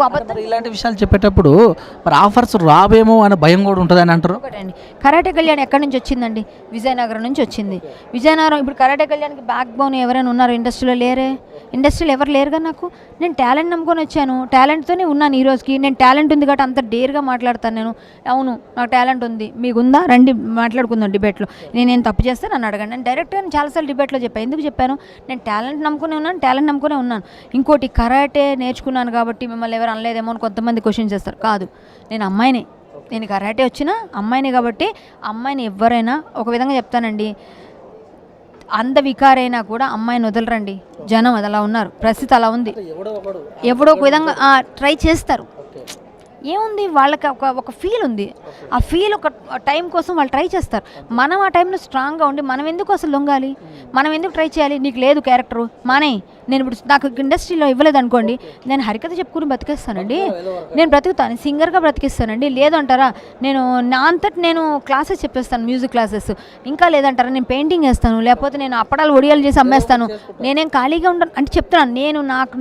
అబద్ధం. ఇలాంటి విషయాలు చెప్పేటప్పుడు మరి ఆఫర్స్ రావేమో అనే భయం కూడా ఉంటుంది అని అంటారు. ఒకటండి, కరాటే కళ్యాణ్ ఎక్కడి నుంచి వచ్చిందండి? విజయనగరం నుంచి వచ్చింది. విజయనగరం ఇప్పుడు కరాటే కళ్యాణ్కి బ్యాక్ బోన్ ఎవరైనా ఉన్నారు ఇండస్ట్రీలో? లేరే. ఇండస్ట్రీలో ఎవరు లేరుగా. నేను టాలెంట్ నమ్ముకొని వచ్చాను, టాలెంట్తోనే ఉన్నాను ఈ రోజుకి. నేను టాలెంట్ ఉంది కాబట్టి అంత డేర్గా మాట్లాడతాను నేను. అవును నాకు టాలెంట్ ఉంది, మీకుందా, రండి మాట్లాడుకుందాం డిబేట్లో. నేనేం తప్పు చేస్తే నన్ను అడగండి. నేను డైరెక్ట్గా చాలాసార్లు డిబేట్లో చెప్పాను. ఎందుకు చెప్పాను? నేను టాలెంట్ నమ్ముకునే ఉన్నాను. ఇంకోటి కరాటే నేర్చుకున్నాను కాబట్టి మిమ్మల్ని ఎవరు అనలేదేమో అని కొంతమంది క్వశ్చన్ చేస్తారు. కాదు, నేను అమ్మాయిని, నేను కరాటే వచ్చిన అమ్మాయిని కాబట్టి అమ్మాయిని ఎవరైనా ఒక విధంగా చెప్తానండి, అందవికారైనా కూడా అమ్మాయిని వదలరండి జనం. అది అలా ఉన్నారు, పరిస్థితి అలా ఉంది. ఎవడో ఒక విధంగా ట్రై చేస్తారు. ఏముంది వాళ్ళకి ఒక ఫీల్ ఉంది. ఆ ఫీల్ ఒక టైం కోసం వాళ్ళు ట్రై చేస్తారు. మనం ఆ టైంలో స్ట్రాంగ్గా ఉండి మనం ఎందుకు అసలు లొంగాలి? మనం ఎందుకు ట్రై చేయాలి? నీకు లేదు క్యారెక్టరు మానే. నేను ఇప్పుడు నాకు ఇండస్ట్రీలో ఇవ్వలేదు అనుకోండి, నేను హరికథ చెప్పుకుని బతికేస్తానండి, నేను బ్రతుకుతాను, సింగర్గా బ్రతికిస్తానండి. లేదంటారా నేను నా అంతటి నేను క్లాసెస్ చెప్పేస్తాను, మ్యూజిక్ క్లాసెస్. ఇంకా లేదంటారా నేను పెయింటింగ్ వేస్తాను, లేకపోతే నేను అప్పడాలు ఒడియాలు చేసి అమ్మేస్తాను. నేనేం ఖాళీగా ఉంటాను అంటే చెప్తున్నాను.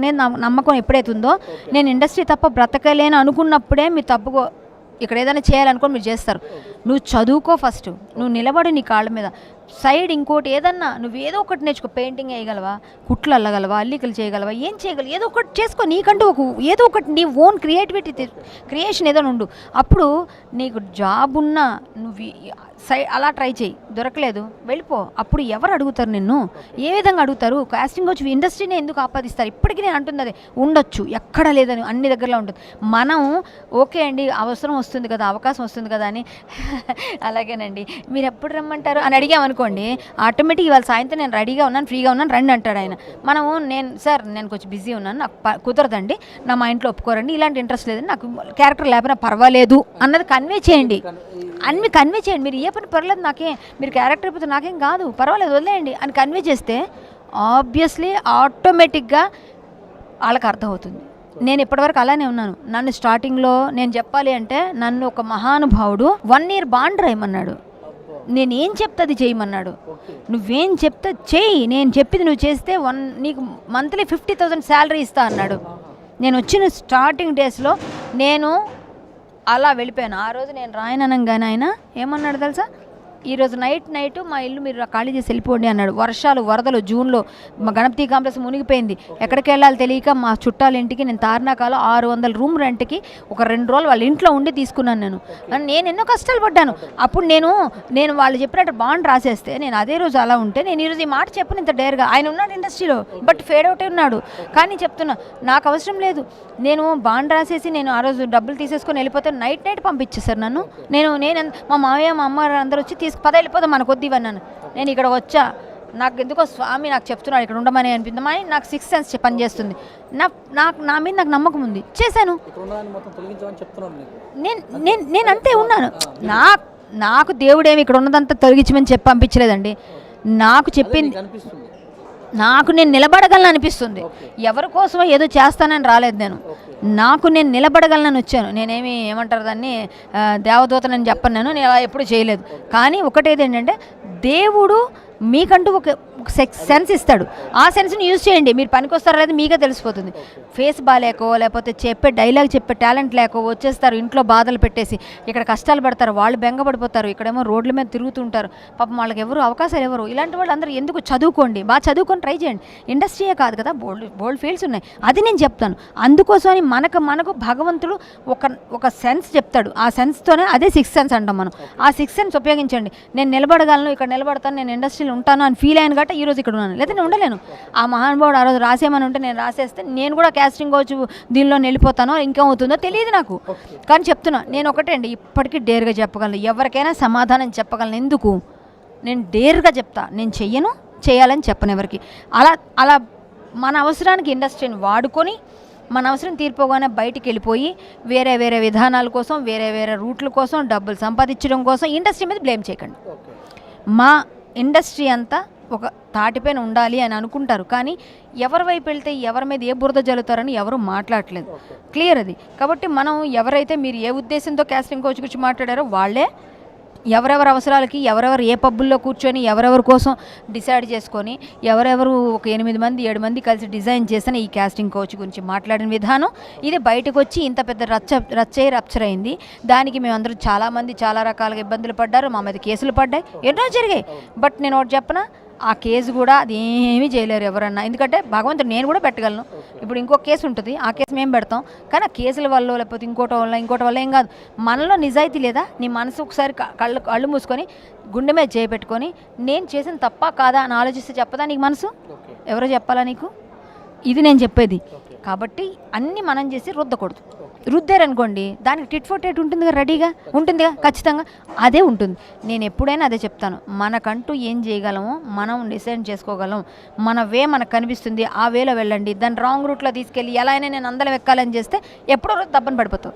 నేను నమ్మకం ఎప్పుడైతే ఉందో, నేను ఇండస్ట్రీ తప్ప బ్రతకలేను అనుకున్నప్పుడే మీరు తప్పుకో. ఇక్కడ ఏదైనా చేయాలనుకో మీరు చేస్తారు. నువ్వు చదువుకో ఫస్ట్, నువ్వు నిలబడి నీ కాళ్ళ మీద. సైడ్ ఇంకోటి ఏదన్నా నువ్వు ఏదో ఒకటి నేర్చుకో. పెయింటింగ్ వేయగలవా, కుట్లు అల్లగలవా, అల్లికలు చేయగలవా, ఏం చేయగలవు, ఏదో ఒకటి చేసుకో. నీకంటూ ఏదో ఒకటి నీ ఓన్ క్రియేషన్ ఏదో ఉండు. అప్పుడు నీకు జాబ్ ఉన్నా నువ్వు అలా ట్రై చేయి. దొరకలేదు వెళ్ళిపో. అప్పుడు ఎవరు అడుగుతారు నిన్ను? ఏ విధంగా అడుగుతారు? కాస్టింగ్ వచ్చి ఇండస్ట్రీనే ఎందుకు ఆపాదిస్తారు? ఇప్పటికీ నేను అంటుంది అదే, ఉండొచ్చు, ఎక్కడ లేదని, అన్ని దగ్గరలో ఉంటుంది. మనం ఓకే అండి అవసరం వస్తుంది కదా, అవకాశం వస్తుంది కదా అని అలాగేనండి మీరు ఎప్పుడు రమ్మంటారు అని అడిగామనుకోండి, ఆటోమేటిక్ ఇవాళ సాయంత్రం నేను రెడీగా ఉన్నాను, ఫ్రీగా ఉన్నాను, రండి అంటాడు ఆయన. మనము నేను కొంచెం బిజీ ఉన్నాను, నాకు కుదరదండి, మా ఇంట్లో ఒప్పుకోరండి, ఇలాంటి ఇంట్రెస్ట్ లేదండి, నాకు క్యారెక్టర్ లేకపోయినా పర్వాలేదు అన్నది కన్వే చేయండి. మీరు ఏ పని పర్లేదు, నాకేం మీరు క్యారెక్టర్ అయిపోతే నాకేం కాదు, పర్వాలేదు వదిలేయండి అని కన్వే చేస్తే ఆబ్వియస్లీ ఆటోమేటిక్గా వాళ్ళకి అర్థమవుతుంది. నేను ఇప్పటివరకు అలానే ఉన్నాను. నన్ను స్టార్టింగ్లో నేను చెప్పాలి అంటే నన్ను ఒక మహానుభావుడు 1 year బాండ్ రాయమన్నాడు. నేనేం చెప్తే అది చేయమన్నాడు. నువ్వేం చెప్తే చెయ్యి, నేను చెప్పింది నువ్వు చేస్తే నీకు మంత్లీ 50,000 శాలరీ ఇస్తా అన్నాడు. నేను వచ్చిన స్టార్టింగ్ డేస్లో నేను అలా వెళ్ళిపోయాను. ఆ రోజు నేను రాయననంగానే ఆయన ఏమన్నాడు తెలుసా? ఈరోజు నైట్ మా ఇల్లు మీరు ఖాళీ చేసి వెళ్ళిపోండి అన్నాడు. వర్షాలు వరదలు జూన్లో మా గణపతి కాంప్లెక్స్ మునిగిపోయింది. ఎక్కడికి వెళ్ళాలి తెలియక మా చుట్టాల ఇంటికి నేను తార్నాకాలో 600 రూమ్ రెంట్కి ఒక 2 రోజులు వాళ్ళ ఇంట్లో ఉండి తీసుకున్నాను. నేను ఎన్నో కష్టాలు పడ్డాను. అప్పుడు నేను వాళ్ళు చెప్పినట్టు బాండ్ రాసేస్తే నేను అదే రోజు అలా ఉంటే నేను ఈరోజు ఈ మాట చెప్పను ఇంత డేర్గా. ఆయన ఉన్నాడు ఇండస్ట్రీలో, బట్ ఫేడ్ అవుట్ ఉన్నాడు. కానీ చెప్తున్నా నాకు అవసరం లేదు. నేను బాండ్ రాసేసి నేను ఆ రోజు డబ్బులు తీసేసుకొని వెళ్ళిపోతే నైట్ పంపించేశారు నన్ను. నేను మా మావయ్య మా అమ్మ అందరూ వచ్చి పద వెళ్ళిపోదాం మనకు వద్దు ఇవన్నాను. నేను ఇక్కడ వచ్చా, నాకు ఎందుకో స్వామి నాకు చెప్తున్నాడు ఇక్కడ ఉండమని అనిపించమని. నాకు 6th సెన్స్ పనిచేస్తుంది. నా మీద నాకు నమ్మకం ఉంది, చేశాను. నేను అంతే ఉన్నాను. నాకు దేవుడేమి ఇక్కడ ఉన్నదంతా తొలగించమని చెప్పి పంపించలేదండి. నాకు చెప్పింది నాకు నేను నిలబడగలను అనిపిస్తుంది. ఎవరి కోసమో ఏదో చేస్తానని రాలేదు. నేను నిలబడగలనని వచ్చాను. నేనేమి ఏమంటారు దాన్ని దేవదూతనని చెప్పను. నేను అలా ఎప్పుడు చేయలేదు. కానీ ఒకటేది ఏంటంటే దేవుడు మీకంటూ ఒక సెన్స్ ఇస్తాడు. ఆ సెన్స్ని యూజ్ చేయండి. మీరు పనికొస్తారో లేదు మీకే తెలిసిపోతుంది. ఫేస్ బాగాలేకో లేకపోతే డైలాగ్ చెప్పే టాలెంట్ లేకో వచ్చేస్తారు ఇంట్లో బాధలు పెట్టేసి, ఇక్కడ కష్టాలు పడతారు, వాళ్ళు బెంగపడిపోతారు, ఇక్కడేమో రోడ్ల మీద తిరుగుతుంటారు. పాపం వాళ్ళకి ఎవరు అవకాశాలు ఎవరు? ఇలాంటి వాళ్ళు అందరూ ఎందుకు? చదువుకోండి, బాగా చదువుకొని ట్రై చేయండి. ఇండస్ట్రీయే కాదు కదా, బోల్డ్ ఫీల్డ్స్ ఉన్నాయి. అది నేను చెప్తాను. అందుకోసమని మనకు భగవంతుడు ఒక సెన్స్ చెప్తాడు. ఆ సెన్స్తోనే అదే 6th సెన్స్ అంటాం మనం. ఆ 6th సెన్స్ ఉపయోగించండి. నేను నిలబడగలను, ఇక్కడ నిలబడతాను, నేను ఇండస్ట్రీలో ఉంటాను అని ఫీల్ అయ్యాను కాబట్టి ఈరోజు ఇక్కడ ఉన్నాను. లేదా నేను ఉండలేను. ఆ మహానుభావుడు ఆ రోజు రాసేమని ఉంటే నేను రాసేస్తే నేను కూడా క్యాస్టింగ్ వచ్చి దీనిలో వెళ్ళిపోతానో ఇంకేమవుతుందో తెలియదు నాకు. కానీ చెప్తున్నా, నేను ఒకటే అండి ఇప్పటికీ డేర్గా చెప్పగలను, ఎవరికైనా సమాధానం చెప్పగలను. ఎందుకు? నేను డేర్గా చెప్తా. నేను చేయాలని చెప్పను ఎవరికి. అలా మన అవసరానికి ఇండస్ట్రీని వాడుకొని మన అవసరం తీరిపోగానే బయటికి వెళ్ళిపోయి వేరే విధానాల కోసం వేరే రూట్ల కోసం డబ్బులు సంపాదించడం కోసం ఇండస్ట్రీ మీద బ్లేమ్ చేయకండి. మా ఇండస్ట్రీ అంతా ఒక తాటిపైన ఉండాలి అని అనుకుంటారు. కానీ ఎవరి వైపు వెళ్తే ఎవరి మీద ఏ బురద జల్లుతారని ఎవరు మాట్లాడట్లేదు. క్లియర్ అది. కాబట్టి మనం ఎవరైతే మీరు ఏ ఉద్దేశంతో కాస్టింగ్ కోచ్ గురించి మాట్లాడారో వాళ్ళే ఎవరెవరి అవసరాలకి ఎవరెవరు ఏ పబ్బుల్లో కూర్చొని ఎవరెవరి కోసం డిసైడ్ చేసుకొని ఎవరెవరు ఒక 8 మంది 7 మంది కలిసి డిజైన్ చేసిన ఈ కాస్టింగ్ కోచ్ గురించి మాట్లాడిన విధానం ఇది బయటకు వచ్చి ఇంత పెద్ద రప్చర్ అయింది. దానికి మేమందరూ చాలామంది చాలా రకాలుగా ఇబ్బందులు పడ్డారు, మా మీద కేసులు పడ్డాయి, ఎన్నో జరిగాయి. బట్ నేను ఒకటి చెప్పనా, ఆ కేసు కూడా అది ఏమీ చేయలేరు ఎవరన్నా, ఎందుకంటే భగవంతుడు నేను కూడా పెట్టగలను. ఇప్పుడు ఇంకో కేసు ఉంటుంది, ఆ కేసు మేము పెడతాం, కానీ ఆ కేసుల వల్ల లేకపోతే ఇంకోటి వల్ల ఏం కాదు. మనలో నిజాయితీ లేదా? నీ మనసు ఒకసారి కళ్ళు మూసుకొని గుండె మీద చేపెట్టుకొని నేను చేసిన తప్పా కాదా అని ఆలోచిస్తే చెప్పదా నీకు మనసు? ఎవరో చెప్పాలా నీకు? ఇది నేను చెప్పేది. కాబట్టి అన్నీ మనం చేసి రుద్దకూడదు. రుద్దారనుకోండి దానికి టిట్ ఫర్ టేట్ ఉంటుందిగా, రెడీగా ఉంటుందిగా, ఖచ్చితంగా అదే ఉంటుంది. నేను ఎప్పుడైనా అదే చెప్తాను, మనకంటూ ఏం చేయగలమో మనం డిసైడ్ చేసుకోగలం. మన వే మనకు కనిపిస్తుంది, ఆ వేలో వెళ్ళండి. దాన్ని రాంగ్ రూట్లో తీసుకెళ్ళి ఎలా అయినా నేను అందరం ఎక్కాలని చేస్తే ఎప్పుడో రోజు దబ్బని పడిపోతావు.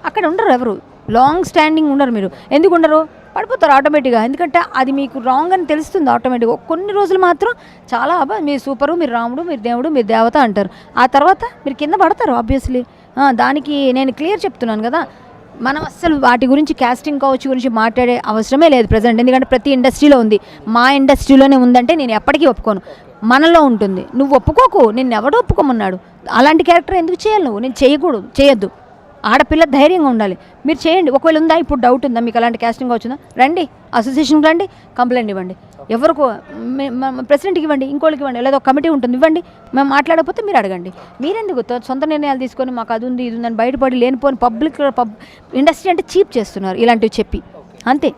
అక్కడ ఉండరు ఎవరు, లాంగ్ స్టాండింగ్ ఉండరు. మీరు ఎందుకు ఉండరు? పడిపోతారు ఆటోమేటిక్గా. ఎందుకంటే అది మీకు రాంగ్ అని తెలుస్తుంది ఆటోమేటిక్గా. కొన్ని రోజులు మాత్రం చాలా మీరు సూపరు, మీరు రాముడు, మీరు దేవుడు, మీరు దేవత అంటారు. ఆ తర్వాత మీరు కింద పడతారు ఆబ్వియస్లీ. దానికి నేను క్లియర్ చెప్తున్నాను కదా. మనం అస్సలు వాటి గురించి కాస్టింగ్ కౌచ్ గురించి మాట్లాడే అవసరమే లేదు ప్రజెంట్. ఎందుకంటే ప్రతి ఇండస్ట్రీలో ఉంది, మా ఇండస్ట్రీలోనే ఉందంటే నేను ఎప్పటికీ ఒప్పుకోను. మనలో ఉంటుంది, నువ్వు ఒప్పుకోకు, నిన్ను ఎవడో ఒప్పుకోమన్నాడు. అలాంటి క్యారెక్టర్ ఎందుకు చేయాలి నువ్వు? నేను చేయొద్దు. ఆడపిల్ల ధైర్యంగా ఉండాలి. మీరు చేయండి. ఒకవేళ ఉందా, ఇప్పుడు డౌట్ ఉందా మీకు అలాంటి కాస్టింగ్ వచ్చిందా, రండి అసోసియేషన్కి రండి, కంప్లైంట్ ఇవ్వండి. ఎవరికో ప్రెసిడెంట్కి ఇవ్వండి, ఇంకోళ్ళకి ఇవ్వండి, లేదా ఒక కమిటీ ఉంటుంది ఇవ్వండి. మేము మాట్లాడకపోతే మీరు అడగండి. మీరెందుకు సొంత నిర్ణయాలు తీసుకొని మాకు అది ఉంది ఇది ఉందని బయటపడి లేనిపోని ఇండస్ట్రీ అంటే చీప్ చేస్తున్నారు ఇలాంటివి చెప్పి, అంతే.